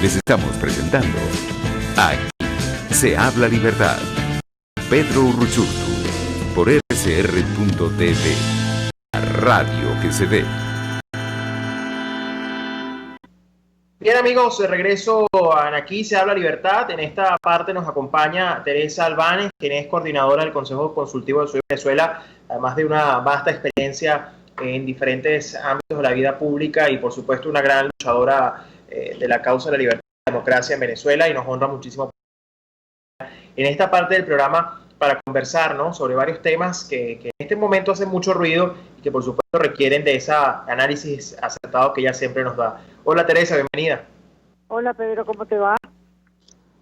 Les estamos presentando Aquí se habla libertad. Pedro Urruchurtu por RCR.tv, la radio que se ve. Bien amigos, de regreso a Aquí se habla libertad. En esta parte nos acompaña Teresa Albáñez, quien es coordinadora del Consejo Consultivo de Soy Venezuela, además de una vasta experiencia en diferentes ámbitos de la vida pública y por supuesto una gran luchadora de la causa de la libertad y la democracia en Venezuela, y nos honra muchísimo en esta parte del programa para conversar, ¿no?, sobre varios temas que en este momento hacen mucho ruido y que por supuesto requieren de ese análisis acertado que ella siempre nos da. Hola Teresa, bienvenida. Hola Pedro, ¿cómo te va?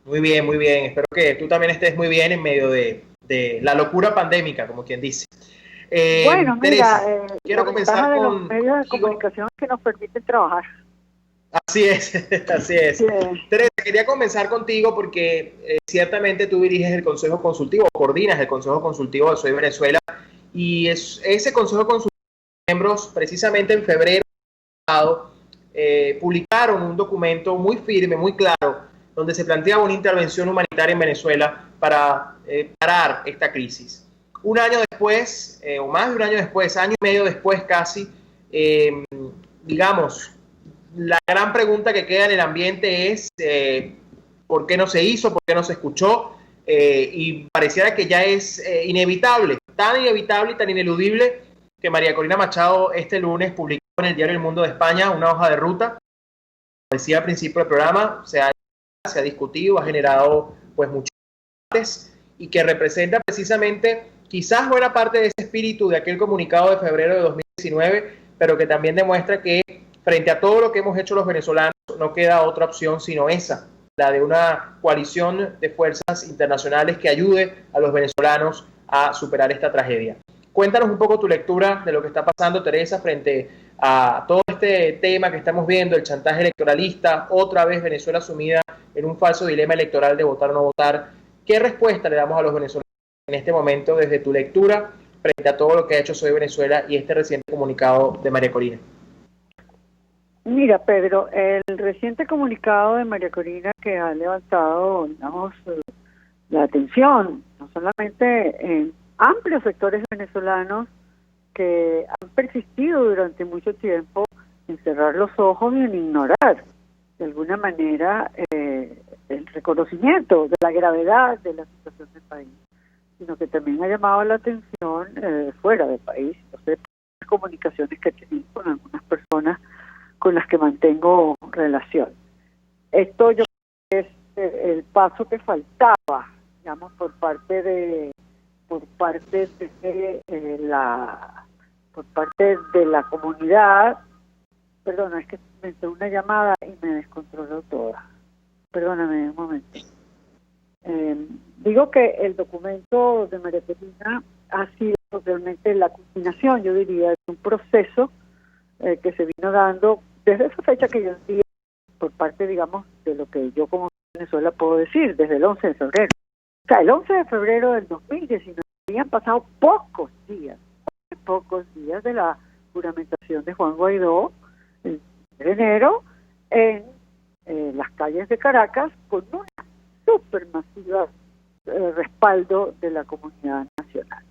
Muy bien, muy bien. Espero que tú también estés muy bien en medio de la locura pandémica, como quien dice. Bueno, Teresa, mira, quiero comenzar de con los medios de comunicación que nos permiten trabajar. Así es, así es. Sí. Teresa, quería comenzar contigo porque ciertamente tú diriges el Consejo Consultivo, coordinas el Consejo Consultivo de Soy Venezuela, y ese Consejo Consultivo, miembros precisamente en febrero pasado, publicaron un documento muy firme, muy claro, donde se planteaba una intervención humanitaria en Venezuela para parar esta crisis. Un año después, o más de un año después, año y medio después casi, digamos, la gran pregunta que queda en el ambiente es ¿por qué no se hizo? ¿Por qué no se escuchó? Y pareciera que ya es inevitable, tan inevitable y tan ineludible, que María Corina Machado este lunes publicó en el diario El Mundo de España una hoja de ruta. Como decía al principio del programa, se ha discutido, ha generado pues muchos debates, y que representa precisamente quizás buena parte de ese espíritu de aquel comunicado de febrero de 2019, pero que también demuestra que frente a todo lo que hemos hecho los venezolanos, no queda otra opción sino esa, la de una coalición de fuerzas internacionales que ayude a los venezolanos a superar esta tragedia. Cuéntanos un poco tu lectura de lo que está pasando, Teresa, frente a todo este tema que estamos viendo, el chantaje electoralista, otra vez Venezuela sumida en un falso dilema electoral de votar o no votar. ¿Qué respuesta le damos a los venezolanos en este momento desde tu lectura frente a todo lo que ha hecho Soy Venezuela y este reciente comunicado de María Corina? Mira, Pedro, el reciente comunicado de María Corina, que ha levantado, digamos, la atención, no solamente en amplios sectores venezolanos que han persistido durante mucho tiempo en cerrar los ojos y en ignorar de alguna manera el reconocimiento de la gravedad de la situación del país, sino que también ha llamado la atención fuera del país. Entonces, las comunicaciones que he tenido con algunas personas con las que mantengo relación. Esto yo creo que es el paso que faltaba, digamos, por parte de la comunidad. Perdona, es que me entró una llamada y me descontroló toda. Perdóname un momento. Digo que el documento de María Corina ha sido realmente la culminación, yo diría, de un proceso que se vino dando desde esa fecha que yo diría, por parte, digamos, de lo que yo como Venezuela puedo decir, desde el 11 de febrero. O sea, el 11 de febrero del 2019 habían pasado pocos días de la juramentación de Juan Guaidó, el 1 de enero, en las calles de Caracas, con una supermasiva respaldo de la comunidad nacional.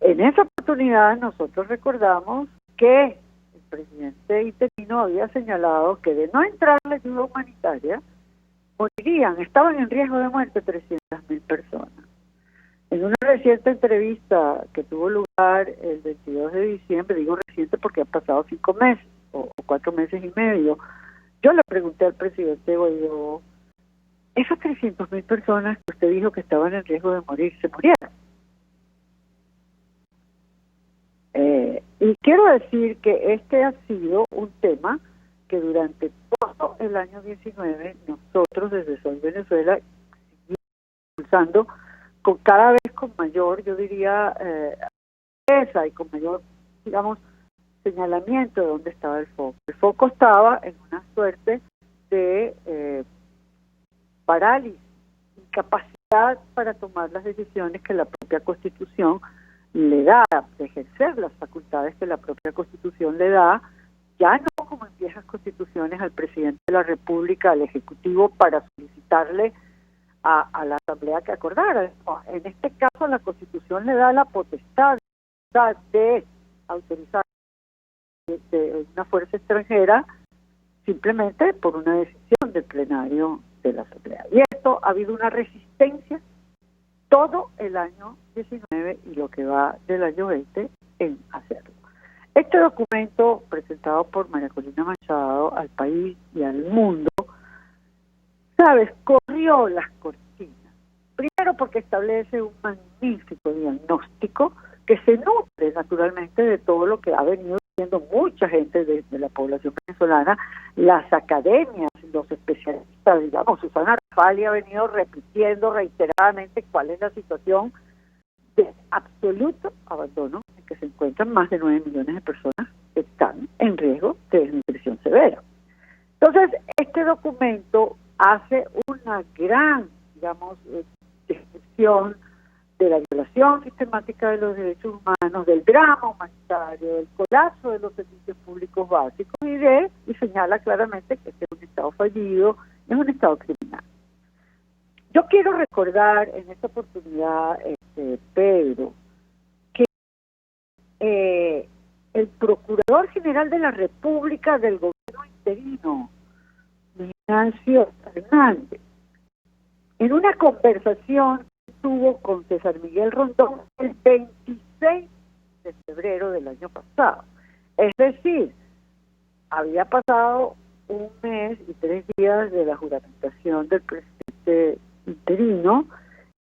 En esa oportunidad nosotros recordamos que el presidente interino había señalado que de no entrar la ayuda humanitaria, estaban en riesgo de muerte 300.000 personas. En una reciente entrevista que tuvo lugar el 22 de diciembre, digo reciente porque han pasado 5 meses o 4 meses y medio, yo le pregunté al presidente Guaidó, esas 300.000 personas que usted dijo que estaban en riesgo de morir, ¿se murieron? Y quiero decir que este ha sido un tema que durante todo el año 19 nosotros desde Soy Venezuela seguimos impulsando cada vez con mayor, yo diría, y con mayor, digamos, señalamiento de dónde estaba el foco. El foco estaba en una suerte de parálisis, incapacidad para tomar las decisiones que la propia Constitución le da, de ejercer las facultades que la propia Constitución le da, ya no como en viejas constituciones, al presidente de la República, al Ejecutivo, para solicitarle a la Asamblea que acordara. No, en este caso, la Constitución le da la potestad de autorizar de una fuerza extranjera simplemente por una decisión del plenario de la Asamblea. Y esto ha habido una resistencia todo el año 19 y lo que va del año 20 en hacerlo. Este documento presentado por María Corina Machado al país y al mundo, ¿sabes?, corrió las cortinas. Primero porque establece un magnífico diagnóstico que se nutre naturalmente de todo lo que ha venido diciendo mucha gente de la población venezolana, las academias, los especialistas, digamos, Susana Rafali ha venido repitiendo reiteradamente cuál es la situación de absoluto abandono en que se encuentran más de 9 millones de personas que están en riesgo de desnutrición severa. Entonces, este documento hace una gran, digamos, descripción de la violación sistemática de los derechos humanos, del drama humanitario, del colapso de los servicios públicos básicos y señala claramente que este es un Estado fallido, es un Estado criminal. Yo quiero recordar en esta oportunidad, Pedro, que el Procurador General de la República del Gobierno interino, Ignacio Fernández, en una conversación que tuvo con César Miguel Rondón el 26 de febrero del año pasado, es decir, había pasado un mes y 3 días de la juramentación del presidente interino,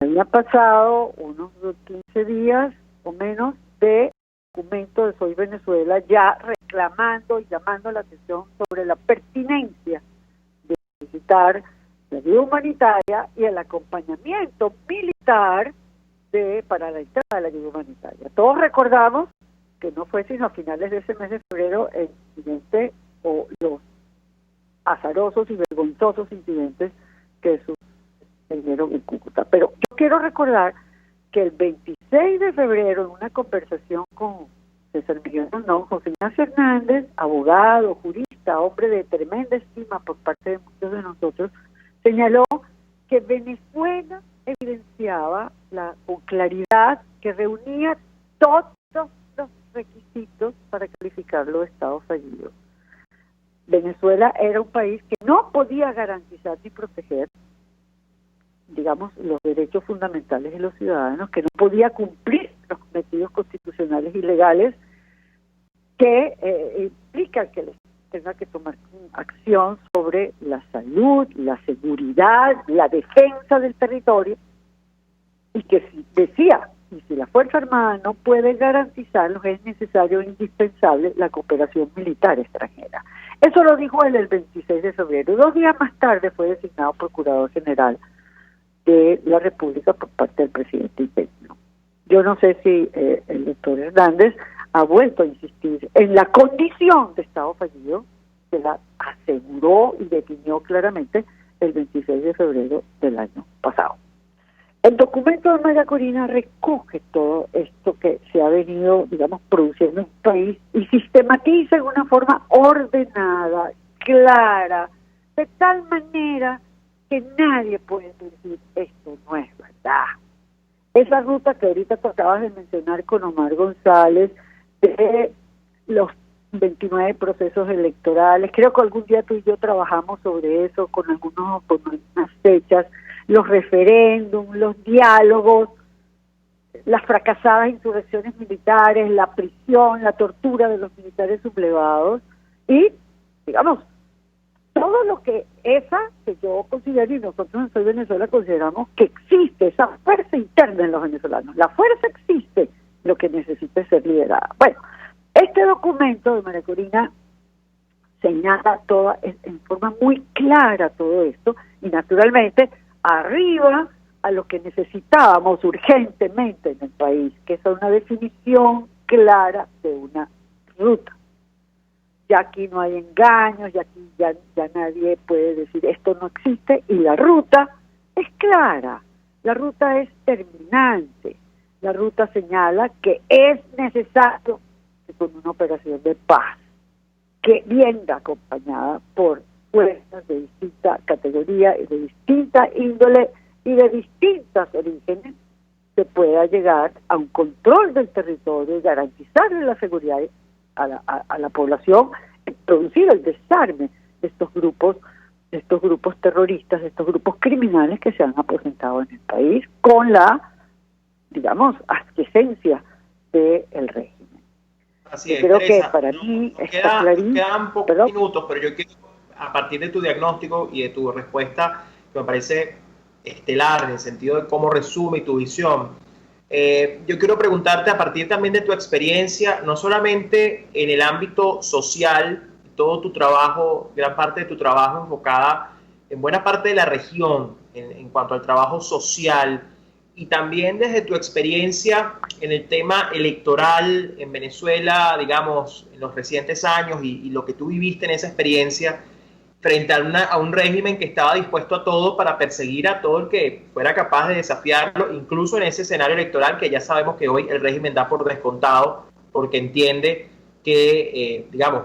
había pasado unos 15 días o menos de documento de Soy Venezuela ya reclamando y llamando la atención sobre la pertinencia de solicitar la ayuda humanitaria y el acompañamiento militar para la entrada de la ayuda humanitaria. Todos recordamos que no fue sino a finales de ese mes de febrero el incidente o los azarosos y vergonzosos incidentes que sucedieron en Cúcuta. Pero yo quiero recordar que el 26 de febrero, en una conversación con César Miguel Rondón, José Ignacio Hernández, abogado, jurista, hombre de tremenda estima por parte de muchos de nosotros, señaló que Venezuela evidenciaba con claridad que reunía todos los requisitos para calificarlo de Estado fallido. Venezuela era un país que no podía garantizar ni proteger, digamos, los derechos fundamentales de los ciudadanos, que no podía cumplir los cometidos constitucionales y legales que implican que les tenga que tomar acción sobre la salud, la seguridad, la defensa del territorio, y que decía, y si la Fuerza Armada no puede garantizarlos, es necesario e indispensable la cooperación militar extranjera. Eso lo dijo él el 26 de febrero. 2 días más tarde fue designado Procurador General de la República por parte del presidente interino. Yo no sé si el doctor Hernández ha vuelto a insistir en la condición de Estado fallido, que la aseguró y definió claramente el 26 de febrero del año pasado. El documento de María Corina recoge todo esto que se ha venido, digamos, produciendo en el país y sistematiza en una forma ordenada, clara, de tal manera que nadie puede decir esto no es verdad. Esa ruta que ahorita tú acabas de mencionar con Omar González, de los 29 procesos electorales, creo que algún día tú y yo trabajamos sobre eso con algunas fechas, los referéndums, los diálogos, las fracasadas insurrecciones militares, la prisión, la tortura de los militares sublevados y, digamos, todo lo que que yo considero, y nosotros en Soy Venezuela consideramos que existe esa fuerza interna en los venezolanos. La fuerza existe, lo que necesita es ser liderada. Bueno, este documento de María Corina señala en forma muy clara todo esto y naturalmente arriba a lo que necesitábamos urgentemente en el país, que es una definición clara de una ruta. Ya aquí no hay engaños, ya aquí ya nadie puede decir esto no existe, y la ruta es clara, la ruta es terminante, la ruta señala que es necesario que con una operación de paz que viene acompañada por fuerzas de distinta categoría, de distinta índole y de distintos orígenes, se pueda llegar a un control del territorio y garantizarle la seguridad a la población, y producir el desarme de estos grupos terroristas, de estos grupos criminales que se han aposentado en el país con la, digamos, aquiescencia del régimen. Así es, creo Teresa, que para mí quedan pocos minutos, pero yo quiero, a partir de tu diagnóstico y de tu respuesta, que me parece estelar en el sentido de cómo resume tu visión, yo quiero preguntarte a partir también de tu experiencia, no solamente en el ámbito social, todo tu trabajo, gran parte de tu trabajo enfocada en buena parte de la región, en cuanto al trabajo social, y también desde tu experiencia en el tema electoral en Venezuela, digamos, en los recientes años y lo que tú viviste en esa experiencia frente a un régimen que estaba dispuesto a todo para perseguir a todo el que fuera capaz de desafiarlo, incluso en ese escenario electoral que ya sabemos que hoy el régimen da por descontado porque entiende que, digamos,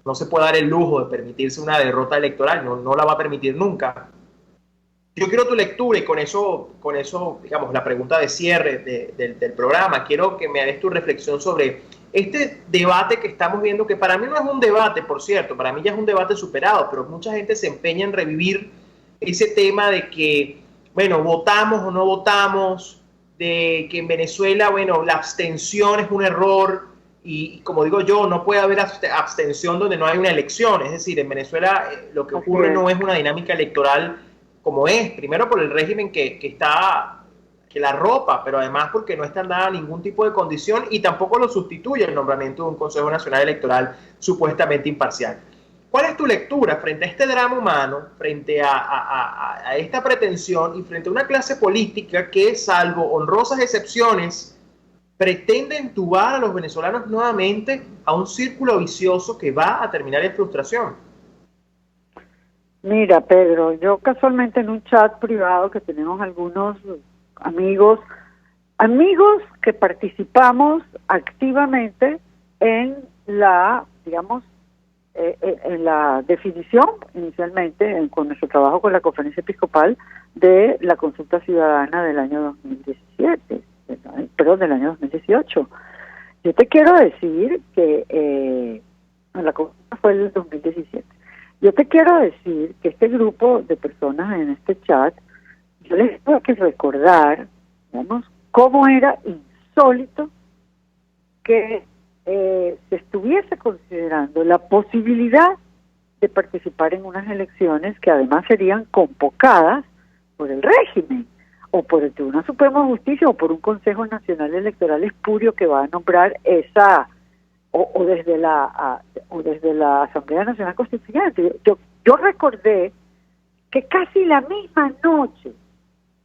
no se puede dar el lujo de permitirse una derrota electoral, no la va a permitir nunca. Yo quiero tu lectura y con eso, digamos, la pregunta de cierre del programa. Quiero que me des tu reflexión sobre este debate que estamos viendo, que para mí no es un debate, por cierto, para mí ya es un debate superado, pero mucha gente se empeña en revivir ese tema de que, bueno, votamos o no votamos, de que en Venezuela, bueno, la abstención es un error y como digo yo, no puede haber abstención donde no hay una elección. Es decir, en Venezuela lo que ocurre no es una dinámica electoral como es, primero por el régimen que la arropa, pero además porque no está dada ningún tipo de condición y tampoco lo sustituye el nombramiento de un Consejo Nacional Electoral supuestamente imparcial. ¿Cuál es tu lectura frente a este drama humano, frente a esta pretensión y frente a una clase política que, salvo honrosas excepciones, pretende entubar a los venezolanos nuevamente a un círculo vicioso que va a terminar en frustración? Mira, Pedro, yo casualmente en un chat privado que tenemos algunos amigos que participamos activamente en la, digamos, en la definición inicialmente con nuestro trabajo con la Conferencia Episcopal de la consulta ciudadana del año 2017, del año 2018. Yo te quiero decir que la consulta fue el 2017. Yo te quiero decir que este grupo de personas en este chat, yo les tengo que recordar, digamos, cómo era insólito que se estuviese considerando la posibilidad de participar en unas elecciones que además serían convocadas por el régimen, o por el Tribunal Supremo de Justicia, o por un Consejo Nacional Electoral espurio que va a nombrar esa... O desde la Asamblea Nacional Constituyente. Yo recordé que casi la misma noche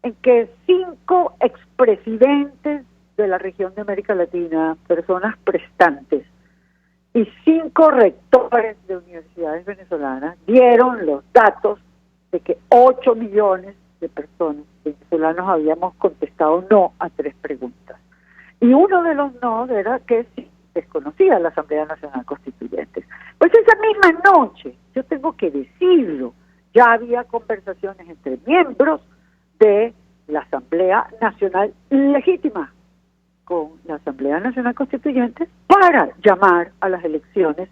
en que 5 expresidentes de la región de América Latina, personas prestantes, y 5 rectores de universidades venezolanas dieron los datos de que 8 millones de personas venezolanos habíamos contestado no a 3 preguntas. Y uno de los no era que sí desconocía la Asamblea Nacional Constituyente. Pues esa misma noche, yo tengo que decirlo, ya había conversaciones entre miembros de la Asamblea Nacional Legítima con la Asamblea Nacional Constituyente para llamar a las elecciones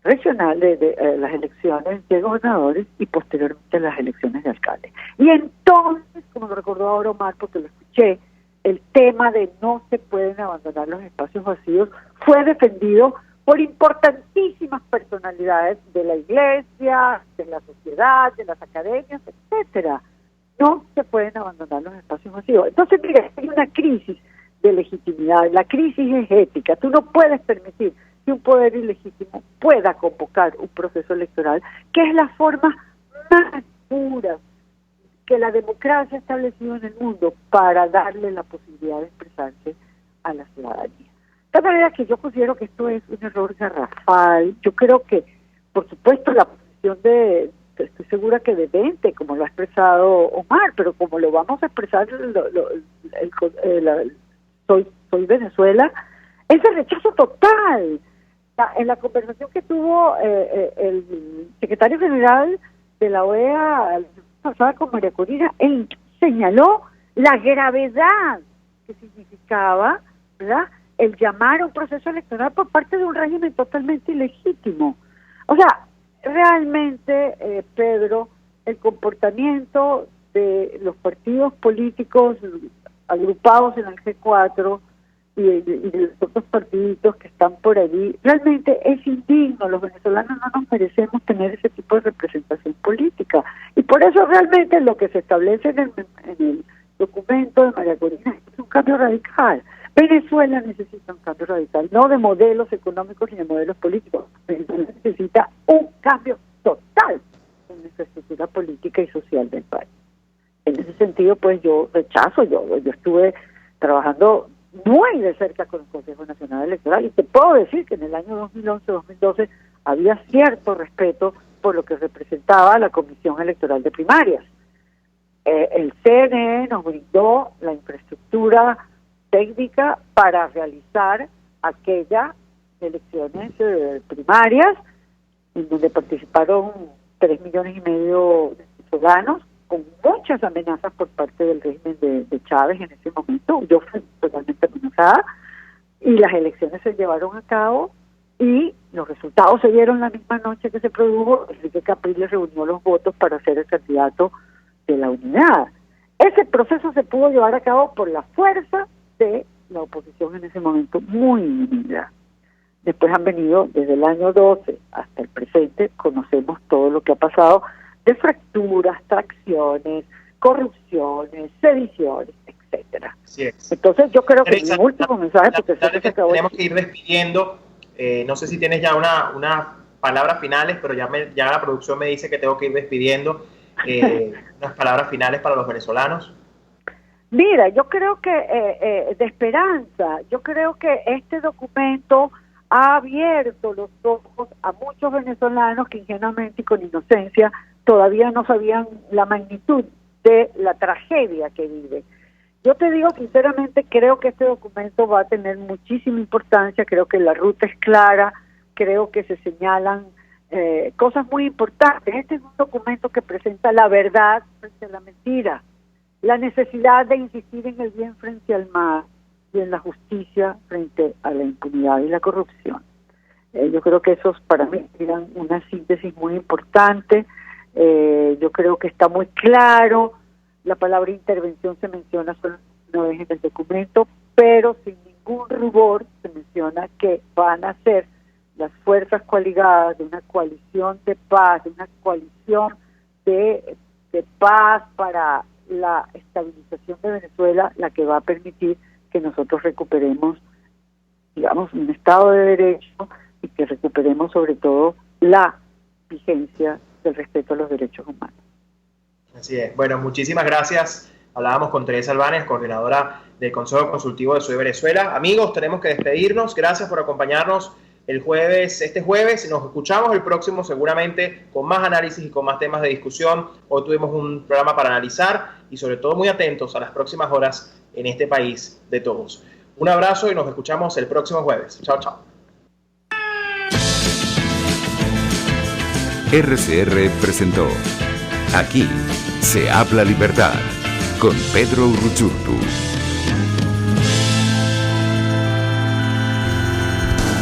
regionales, las elecciones de gobernadores y posteriormente las elecciones de alcaldes. Y entonces, como lo recordó ahora Omar, porque lo escuché, el tema de no se pueden abandonar los espacios vacíos fue defendido por importantísimas personalidades de la iglesia, de la sociedad, de las academias, etcétera. No se pueden abandonar los espacios vacíos. Entonces, mira, hay una crisis de legitimidad. La crisis es ética. Tú no puedes permitir que un poder ilegítimo pueda convocar un proceso electoral, que es la forma más pura que la democracia ha establecido en el mundo para darle la posibilidad de expresarse a la ciudadanía. De manera que yo considero que esto es un error garrafal. Yo creo que, por supuesto, la posición estoy segura que de 20, como lo ha expresado Omar, pero como lo vamos a expresar Soy Venezuela, es el rechazo total. En la conversación que tuvo el secretario general de la OEA pasada con María Corina, él señaló la gravedad que significaba, ¿verdad?, el llamar a un proceso electoral por parte de un régimen totalmente ilegítimo. O sea, realmente, Pedro, el comportamiento de los partidos políticos agrupados en el G4 y de los otros partiditos que están por allí, realmente es indigno. Los venezolanos no nos merecemos tener ese tipo de representación política. Y por eso realmente lo que se establece en el documento de María Corina es un cambio radical. Venezuela necesita un cambio radical, no de modelos económicos ni de modelos políticos. Venezuela necesita un cambio total en nuestra estructura política y social del país. En ese sentido, pues yo rechazo, yo estuve trabajando muy de cerca con el Consejo Nacional Electoral y te puedo decir que en el año 2011-2012 había cierto respeto por lo que representaba la Comisión Electoral de Primarias. El CNE nos brindó la infraestructura técnica para realizar aquellas elecciones primarias en donde participaron 3,5 millones de ciudadanos, con muchas amenazas por parte del régimen de Chávez en ese momento. Yo fui totalmente amenazada y las elecciones se llevaron a cabo y los resultados se dieron la misma noche que se produjo. Enrique Capriles reunió los votos para ser el candidato de la unidad. Ese proceso se pudo llevar a cabo por la fuerza de la oposición en ese momento, muy unida. Después han venido desde el año 12 hasta el presente, conocemos todo lo que ha pasado de fracturas, tracciones, corrupciones, sediciones, etcétera. Así es. Entonces yo creo que mi último mensaje, porque tenemos que ir despidiendo. No sé si tienes ya unas palabras finales, pero ya la producción me dice que tengo que ir despidiendo. Unas palabras finales para los venezolanos. Mira, yo creo que de esperanza, yo creo que este documento ha abierto los ojos a muchos venezolanos que ingenuamente y con inocencia todavía no sabían la magnitud de la tragedia que vive. Yo te digo sinceramente, creo que este documento va a tener muchísima importancia, creo que la ruta es clara, creo que se señalan cosas muy importantes. Este es un documento que presenta la verdad frente a la mentira, la necesidad de insistir en el bien frente al mal y en la justicia frente a la impunidad y la corrupción. Yo creo que esos para mí eran una síntesis muy importante. Yo creo que está muy claro. La palabra intervención se menciona solo una vez en el documento, pero sin ningún rubor se menciona que van a ser las fuerzas coaligadas de una coalición de paz, de una coalición de paz para la estabilización de Venezuela, la que va a permitir que nosotros recuperemos, digamos, un Estado de Derecho y que recuperemos sobre todo la vigencia del respeto a los derechos humanos. Así es. Bueno, muchísimas gracias. Hablábamos con Teresa Albáñez, coordinadora del Consejo Consultivo de Soy Venezuela. Amigos, tenemos que despedirnos. Gracias por acompañarnos este jueves. Nos escuchamos el próximo seguramente con más análisis y con más temas de discusión. Hoy tuvimos un programa para analizar y sobre todo muy atentos a las próximas horas en este país de todos. Un abrazo y nos escuchamos el próximo jueves. Chao, chao. RCR presentó Aquí se habla libertad con Pedro Urruchurtu.